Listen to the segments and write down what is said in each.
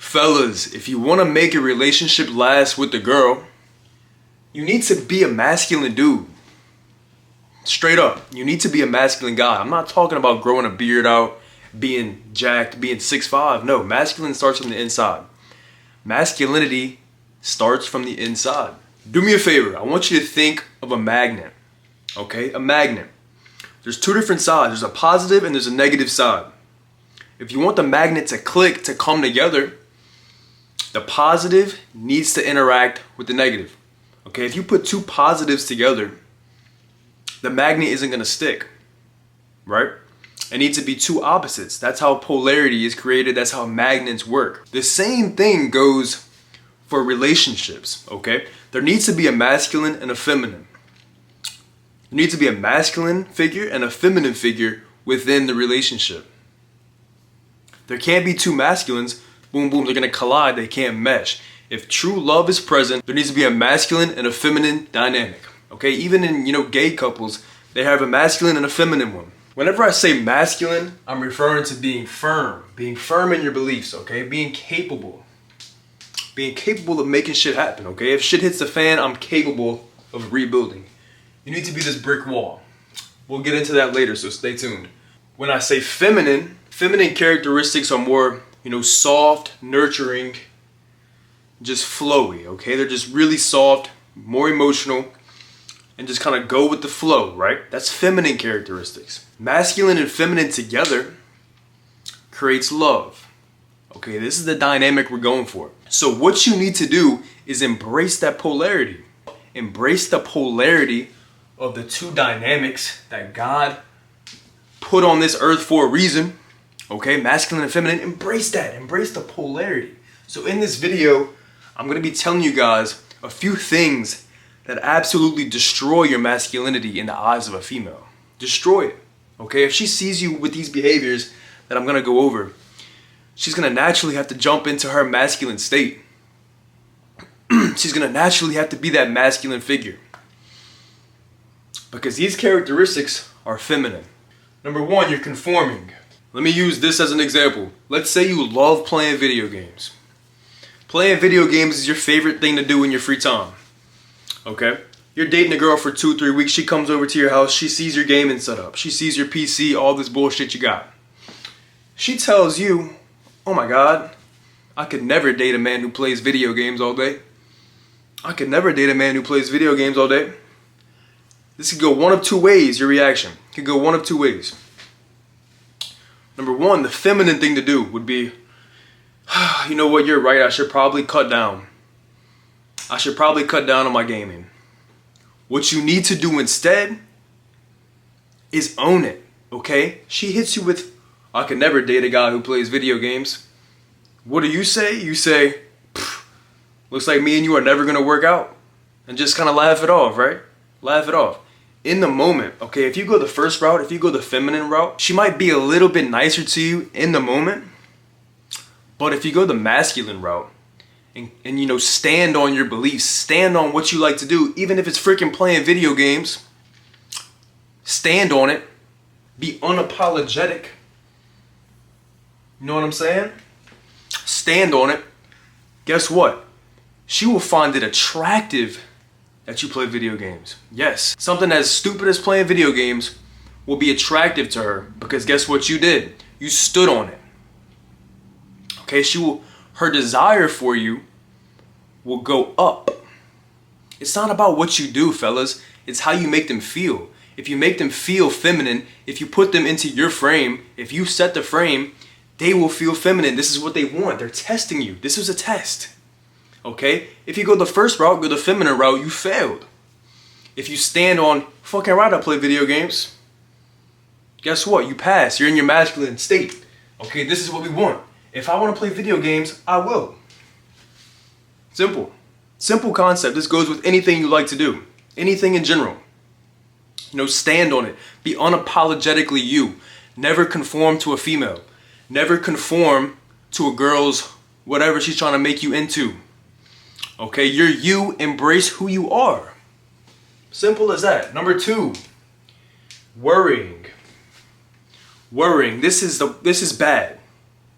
Fellas, if you want to make a relationship last with the girl, you need to be a masculine dude. Straight up, you need to be a masculine guy. I'm not talking about growing a beard out, being jacked, being 6'5". No, masculine starts from the inside. Masculinity starts from the inside. Do me a favor, I want you to think of a magnet. Okay, a magnet. There's two different sides. There's a positive and there's a negative side. If you want the magnet to click, to come together, the positive needs to interact with the negative. Okay, if you put two positives together, the magnet isn't going to stick, right? It needs to be two opposites. That's how polarity is created. That's how magnets work. The same thing goes for relationships, okay? There needs to be a masculine and a feminine. There needs to be a masculine figure and a feminine figure within the relationship. There can't be two masculines. Boom, boom, they're going to collide. They can't mesh. If true love is present, there needs to be a masculine and a feminine dynamic. Okay, even in, gay couples, they have a masculine and a feminine one. Whenever I say masculine, I'm referring to being firm in your beliefs, okay? Being capable of making shit happen, okay? If shit hits the fan, I'm capable of rebuilding. You need to be this brick wall. We'll get into that later, so stay tuned. When I say feminine characteristics are more, soft, nurturing, just flowy, okay? They're just really soft, more emotional, and just kind of go with the flow, right? That's feminine characteristics. Masculine and feminine together creates love. Okay, this is the dynamic we're going for. So what you need to do is embrace that polarity. Embrace the polarity of the two dynamics that God put on this earth for a reason. Okay, masculine and feminine, embrace that. Embrace the polarity. So in this video, I'm going to be telling you guys a few things that absolutely destroy your masculinity in the eyes of a female. Destroy it. Okay, if she sees you with these behaviors that I'm going to go over, she's going to naturally have to jump into her masculine state. She's going to naturally have to be that masculine figure. Because these characteristics are feminine. Number one, you're conforming. Let me use this as an example. Let's say you love playing video games. Playing video games is your favorite thing to do in your free time. Okay? You're dating a girl for 2-3 weeks. She comes over to your house. She sees your gaming setup. She sees your PC, all this bullshit you got. She tells you, oh my God, I could never date a man who plays video games all day. I could never date a man who plays video games all day. This could go one of two ways, your reaction. It could go one of two ways. Number one, the feminine thing to do would be, you know what, you're right, I should probably cut down. I should probably cut down on my gaming. What you need to do instead is own it, okay? She hits you with, I could never date a guy who plays video games. What do? You say, looks like me and you are never gonna work out. And just kind of laugh it off, right? Laugh it off. In the moment, okay, if you go the first route, if you go the feminine route, she might be a little bit nicer to you in the moment. But if you go the masculine route, and stand on your beliefs, stand on what you like to do, even if it's freaking playing video games, stand on it, be unapologetic. You know what I'm saying? Stand on it. Guess what? She will find it attractive that you play video games. Yes, something as stupid as playing video games will be attractive to her because guess what you did? You stood on it. Okay, her desire for you will go up. It's not about what you do, fellas. It's how you make them feel. If you make them feel feminine, if you put them into your frame, if you set the frame, they will feel feminine. This is what they want. They're testing you. This was a test. Okay? If you go the first route, go the feminine route, you failed. If you stand on, fucking right, I play video games. Guess what? You pass. You're in your masculine state. Okay, this is what we want. If I want to play video games, I will. Simple. Simple concept. This goes with anything you like to do. Anything in general. Stand on it. Be unapologetically you. Never conform to a female. Never conform to a girl's whatever she's trying to make you into. Okay, you're you. Embrace who you are. Simple as that. Number two, worrying. Worrying. This is bad.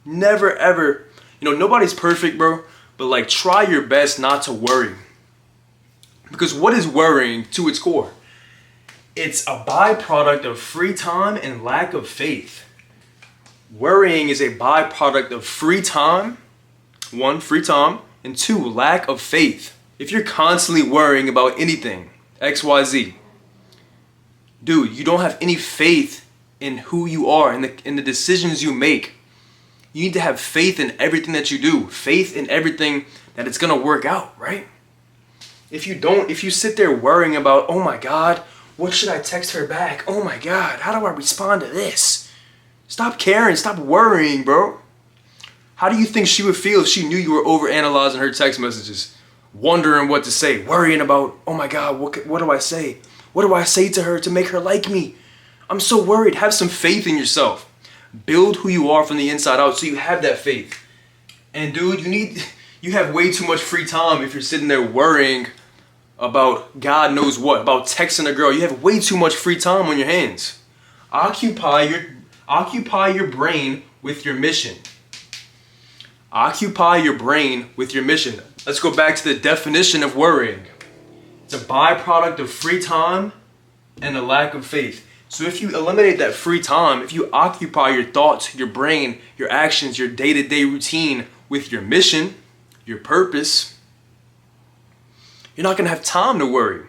Never ever You know, nobody's perfect, bro, but like try your best not to worry. Because what is worrying to its core? It's a byproduct of free time and lack of faith. Worrying is a byproduct of free time, one, free time, and two, lack of faith. If you're constantly worrying about anything, XYZ, dude, you don't have any faith in who you are and in the decisions you make. You need to have faith in everything that you do, faith in everything that it's gonna work out, right? If you don't, if you sit there worrying about, oh my God, what should I text her back? Oh my God, how do I respond to this? Stop caring, stop worrying, bro. How do you think she would feel if she knew you were overanalyzing her text messages? Wondering what to say, worrying about, oh my God, what do I say? What do I say to her to make her like me? I'm so worried. Have some faith in yourself. Build who you are from the inside out so you have that faith. And dude, you have way too much free time if you're sitting there worrying about God knows what, about texting a girl. You have way too much free time on your hands. Occupy your brain with your mission. Occupy your brain with your mission. Let's go back to the definition of worrying. It's a byproduct of free time and a lack of faith. So if you eliminate that free time, if you occupy your thoughts, your brain, your actions, your day-to-day routine with your mission, your purpose, you're not gonna have time to worry,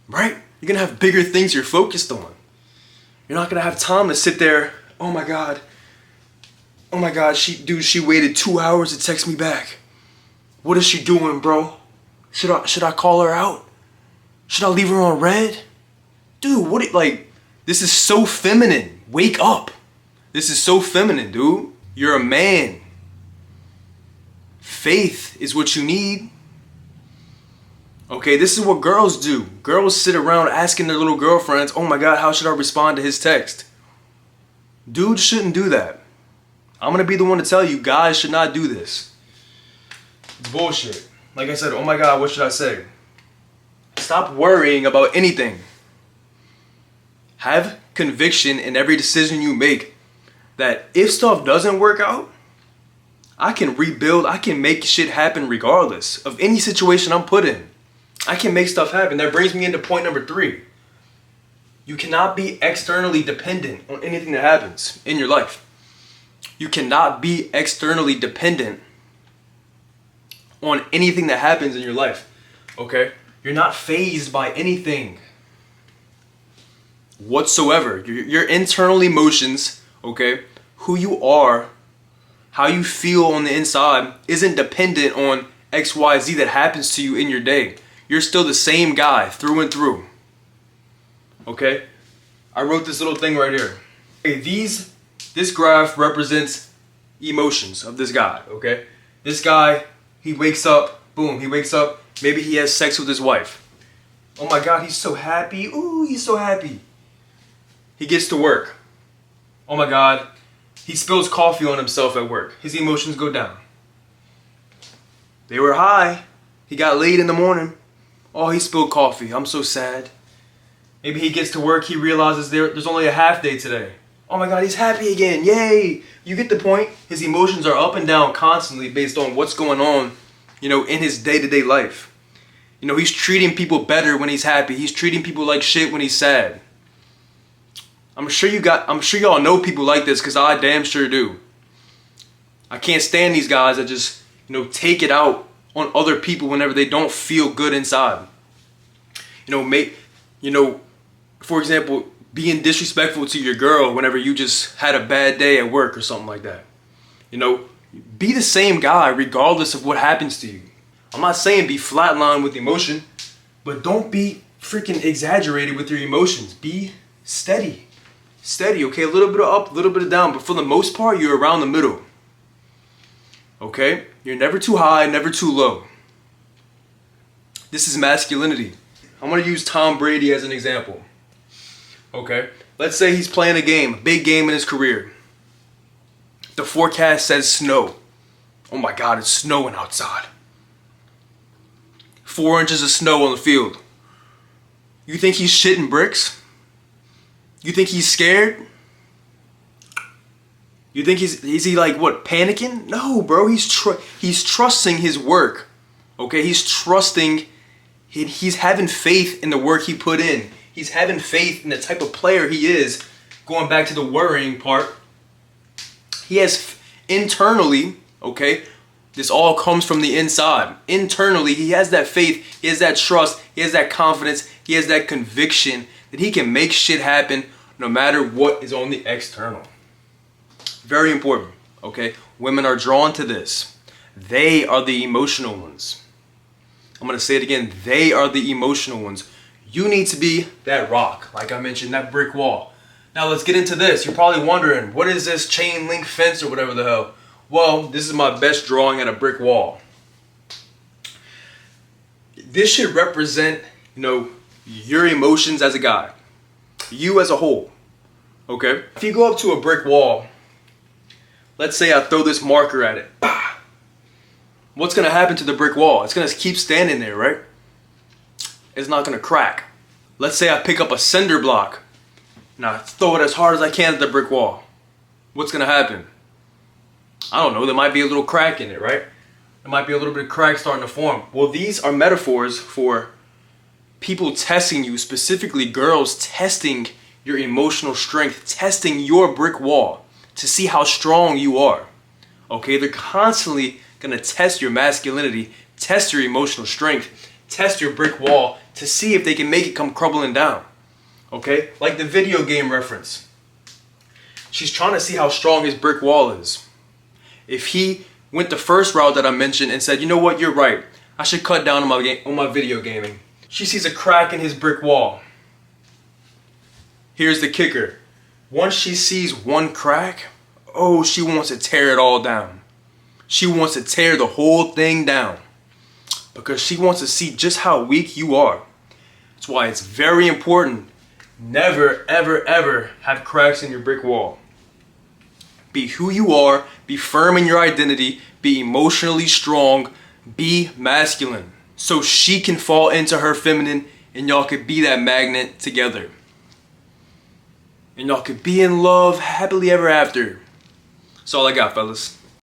right? You're gonna have bigger things you're focused on. You're not gonna have time to sit there, oh my God, she waited 2 hours to text me back. What is she doing, bro? Should I call her out? Should I leave her on red? Dude, this is so feminine. Wake up. This is so feminine, dude. You're a man. Faith is what you need. Okay, this is what girls do. Girls sit around asking their little girlfriends, oh my God, how should I respond to his text? Dudes shouldn't do that. I'm gonna be the one to tell you, guys should not do this. It's bullshit. Like I said, oh my God, what should I say? Stop worrying about anything. Have conviction in every decision you make that if stuff doesn't work out, I can rebuild, I can make shit happen regardless of any situation I'm put in. I can make stuff happen. That brings me into point number 3. You cannot be externally dependent on anything that happens in your life. You cannot be externally dependent on anything that happens in your life, okay? You're not fazed by anything whatsoever. Your internal emotions, okay, who you are, how you feel on the inside isn't dependent on XYZ that happens to you in your day. You're still the same guy through and through, okay? I wrote this little thing right here. Okay, this graph represents emotions of this guy, okay? This guy, he wakes up, boom, he wakes up, maybe he has sex with his wife. Oh my God, he's so happy. Ooh, he's so happy. He gets to work. Oh my God, he spills coffee on himself at work. His emotions go down. They were high. He got late in the morning. Oh, he spilled coffee. I'm so sad. Maybe he gets to work, he realizes there's only a half day today. Oh my God, he's happy again. Yay. You get the point. His emotions are up and down constantly based on what's going on, you know, in his day-to-day life. You know, he's treating people better when he's happy. He's treating people like shit when he's sad. I'm sure y'all know people like this because I damn sure do. I can't stand these guys that just, you know, take it out on other people whenever they don't feel good inside. For example, being disrespectful to your girl whenever you just had a bad day at work or something like that. You know, be the same guy regardless of what happens to you. I'm not saying be flatline with emotion, but don't be freaking exaggerated with your emotions. Be steady. Steady, okay? A little bit of up, a little bit of down, but for the most part, you're around the middle. Okay? You're never too high, never too low. This is masculinity. I'm going to use Tom Brady as an example. Okay? Let's say he's playing a game, a big game in his career. The forecast says snow. Oh my God, it's snowing outside. 4 inches of snow on the field. You think he's shitting bricks? You think he's scared? You think is he like what, panicking? No, bro. He's trusting his work. Okay, he's trusting. He's having faith in the work he put in. He's having faith in the type of player he is. Going back to the worrying part, he has internally. Okay, this all comes from the inside. Internally, he has that faith. He has that trust. He has that confidence. He has that conviction that he can make shit happen no matter what is on the external. Very important, okay? Women are drawn to this. They are the emotional ones. I'm going to say it again. They are the emotional ones. You need to be that rock, like I mentioned, that brick wall. Now let's get into this. You're probably wondering, what is this chain link fence or whatever the hell? Well, this is my best drawing at a brick wall. This should represent, your emotions as a guy. You as a whole, okay? If you go up to a brick wall, let's say I throw this marker at it. Bah! What's going to happen to the brick wall? It's going to keep standing there, right? It's not going to crack. Let's say I pick up a cinder block and I throw it as hard as I can at the brick wall. What's going to happen? I don't know. There might be a little crack in it, right? There might be a little bit of crack starting to form. Well, these are metaphors for people testing you, specifically girls testing your emotional strength, testing your brick wall to see how strong you are. Okay, they're constantly gonna test your masculinity, test your emotional strength, test your brick wall to see if they can make it come crumbling down. Okay, like the video game reference. She's trying to see how strong his brick wall is. If he went the first route that I mentioned and said, you know what, you're right, I should cut down on my video gaming. She sees a crack in his brick wall. Here's the kicker. Once she sees one crack, oh, she wants to tear it all down. She wants to tear the whole thing down because she wants to see just how weak you are. That's why it's very important. Never, ever, ever have cracks in your brick wall. Be who you are. Be firm in your identity. Be emotionally strong. Be masculine. So she can fall into her feminine and y'all could be that magnet together. And y'all could be in love happily ever after. That's all I got, fellas.